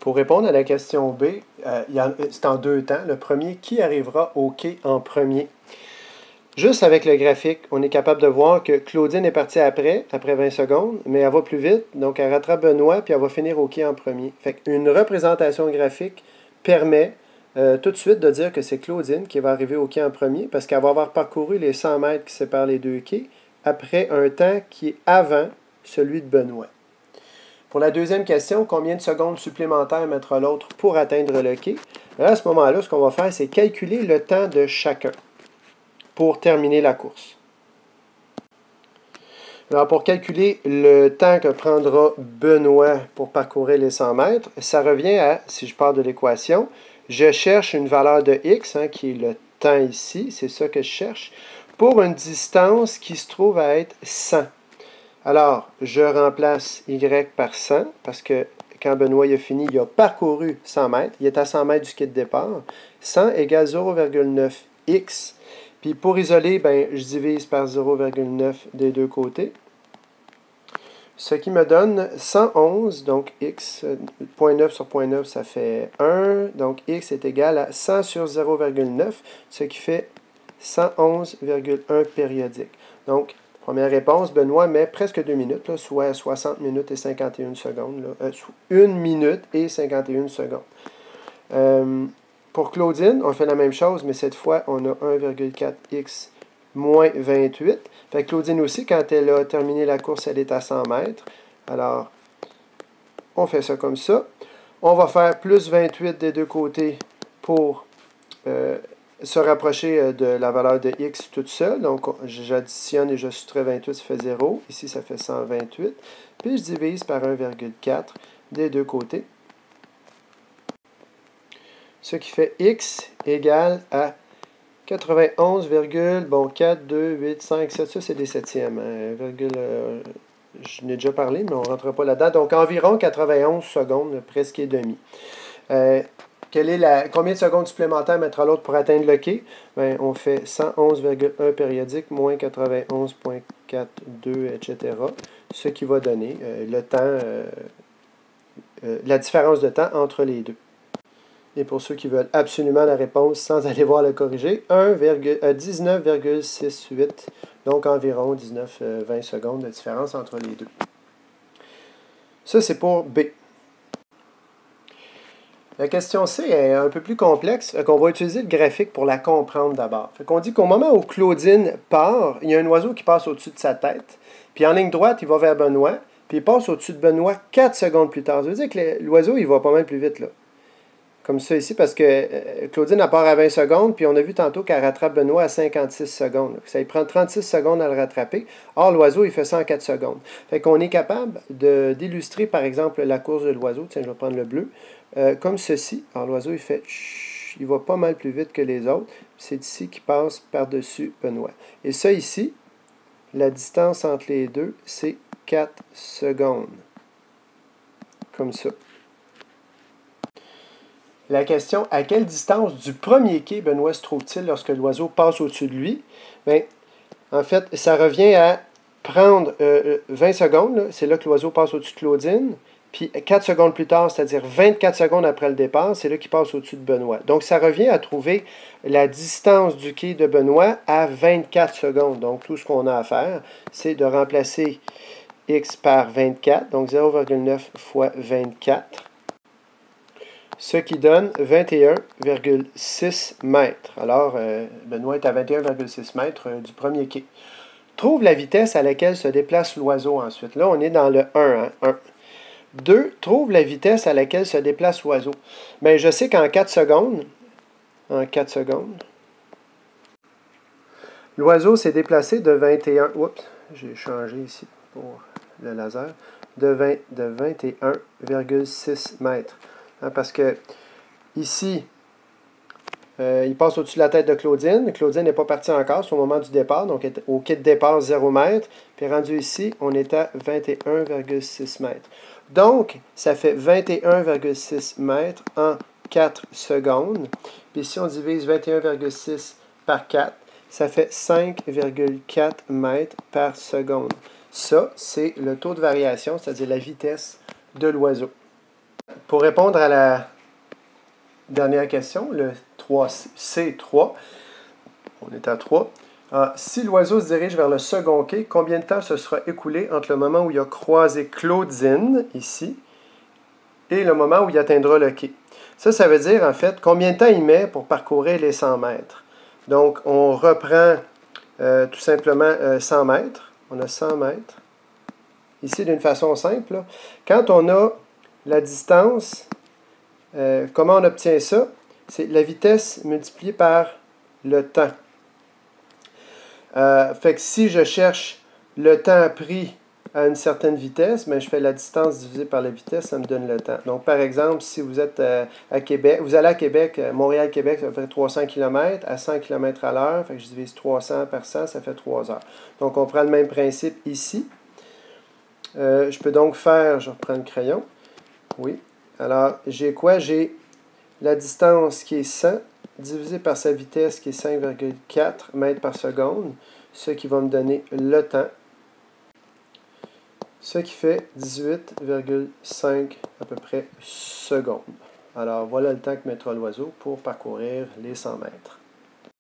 Pour répondre à la question B, c'est en deux temps. Le premier, qui arrivera au quai en premier? Juste avec le graphique, on est capable de voir que Claudine est partie après 20 secondes, mais elle va plus vite, donc elle rattrape Benoît, puis elle va finir au quai en premier. Fait qu'une représentation graphique permet tout de suite de dire que c'est Claudine qui va arriver au quai en premier, parce qu'elle va avoir parcouru les 100 mètres qui séparent les deux quais, après un temps qui est avant celui de Benoît. Pour la deuxième question, combien de secondes supplémentaires mettra l'autre pour atteindre le quai? Alors à ce moment-là, ce qu'on va faire, c'est calculer le temps de chacun pour terminer la course. Alors, pour calculer le temps que prendra Benoît pour parcourir les 100 mètres, ça revient à, si je pars de l'équation, je cherche une valeur de x, qui est le temps ici, c'est ça que je cherche, pour une distance qui se trouve à être 100. Alors, je remplace y par 100, parce que quand Benoît a fini, il a parcouru 100 mètres, il est à 100 mètres du quai de départ. 100 égale 0,9x. Puis pour isoler, je divise par 0,9 des deux côtés. Ce qui me donne 111, donc x, 0,9 sur 0,9, ça fait 1. Donc x est égal à 100 sur 0,9, ce qui fait 111,1 périodique. Donc, première réponse, Benoît met presque 2 minutes, là, soit 60 minutes et 51 secondes. 1 minute et 51 secondes. Pour Claudine, on fait la même chose, mais cette fois, on a 1,4x moins 28. Fait que Claudine aussi, quand elle a terminé la course, elle est à 100 mètres. Alors, on fait ça comme ça. On va faire plus 28 des deux côtés pour se rapprocher de la valeur de x toute seule. Donc, j'additionne et je soustrais 28, ça fait 0. Ici, ça fait 128. Puis, je divise par 1,4 des deux côtés. Ce qui fait x égale à 91,4, 2, 8, 5, 7. Ça, c'est des septièmes. Je n'ai déjà parlé, mais on ne rentre pas là-dedans. Donc, environ 91 secondes, presque et demi. Combien de secondes supplémentaires mettra l'autre pour atteindre le quai? On fait 111,1 périodique moins 91,42, etc. Ce qui va donner le temps, la différence de temps entre les deux. Et pour ceux qui veulent absolument la réponse sans aller voir le corriger, 19,68, donc environ 19-20 secondes de différence entre les deux. Ça, c'est pour B. La question C est un peu plus complexe, on va utiliser le graphique pour la comprendre d'abord. On dit qu'au moment où Claudine part, il y a un oiseau qui passe au-dessus de sa tête, puis en ligne droite, il va vers Benoît, puis il passe au-dessus de Benoît 4 secondes plus tard. Ça veut dire que l'oiseau, il va pas mal plus vite, là. Comme ça ici, parce que Claudine, elle part à 20 secondes, puis on a vu tantôt qu'elle rattrape Benoît à 56 secondes. Ça lui prend 36 secondes à le rattraper. Or, l'oiseau, il fait ça en 4 secondes. Fait qu'on est capable d'illustrer, par exemple, la course de l'oiseau. Tiens, je vais prendre le bleu. Comme ceci. Alors, l'oiseau, il fait... il va pas mal plus vite que les autres. C'est ici qu'il passe par-dessus Benoît. Et ça, ici, la distance entre les deux, c'est 4 secondes. Comme ça. La question, à quelle distance du premier quai Benoît se trouve-t-il lorsque l'oiseau passe au-dessus de lui? En fait, ça revient à prendre 20 secondes, c'est là que l'oiseau passe au-dessus de Claudine, puis 4 secondes plus tard, c'est-à-dire 24 secondes après le départ, c'est là qu'il passe au-dessus de Benoît. Donc, ça revient à trouver la distance du quai de Benoît à 24 secondes. Donc, tout ce qu'on a à faire, c'est de remplacer x par 24, donc 0,9 fois 24. Ce qui donne 21,6 mètres. Alors, Benoît est à 21,6 mètres du premier quai. Trouve la vitesse à laquelle se déplace l'oiseau ensuite. Là, on est dans le 1. 1. 2. Trouve la vitesse à laquelle se déplace l'oiseau. Je sais qu'en 4 secondes, l'oiseau s'est déplacé de 21... Oups, j'ai changé ici pour le laser. De 21,6 mètres. Parce que ici, il passe au-dessus de la tête de Claudine. Claudine n'est pas partie encore, c'est au moment du départ, donc au quai de départ 0 mètre. Puis rendu ici, on est à 21,6 mètres. Donc, ça fait 21,6 mètres en 4 secondes. Puis si on divise 21,6 par 4, ça fait 5,4 mètres par seconde. Ça, c'est le taux de variation, c'est-à-dire la vitesse de l'oiseau. pour répondre à la dernière question, le 3C3, on est à 3. Si l'oiseau se dirige vers le second quai, combien de temps se sera écoulé entre le moment où il a croisé Claudine, ici, et le moment où il atteindra le quai? Ça veut dire, en fait, combien de temps il met pour parcourir les 100 mètres. Donc, on reprend tout simplement 100 mètres. On a 100 mètres. Ici, d'une façon simple, là. Quand on a la distance, comment on obtient ça? C'est la vitesse multipliée par le temps. Fait que si je cherche le temps pris à une certaine vitesse, mais je fais la distance divisée par la vitesse, ça me donne le temps. Donc, par exemple, si vous êtes à Québec, vous allez à Québec, Montréal-Québec, ça fait 300 km à 100 km à l'heure. Fait que je divise 300 par 100, ça fait 3 heures. Donc, on prend le même principe ici. Je peux donc faire, je reprends le crayon. Oui. Alors, j'ai quoi? J'ai la distance qui est 100 divisé par sa vitesse qui est 5,4 mètres par seconde, ce qui va me donner le temps, ce qui fait 18,5 à peu près secondes. Alors, voilà le temps que mettra l'oiseau pour parcourir les 100 mètres.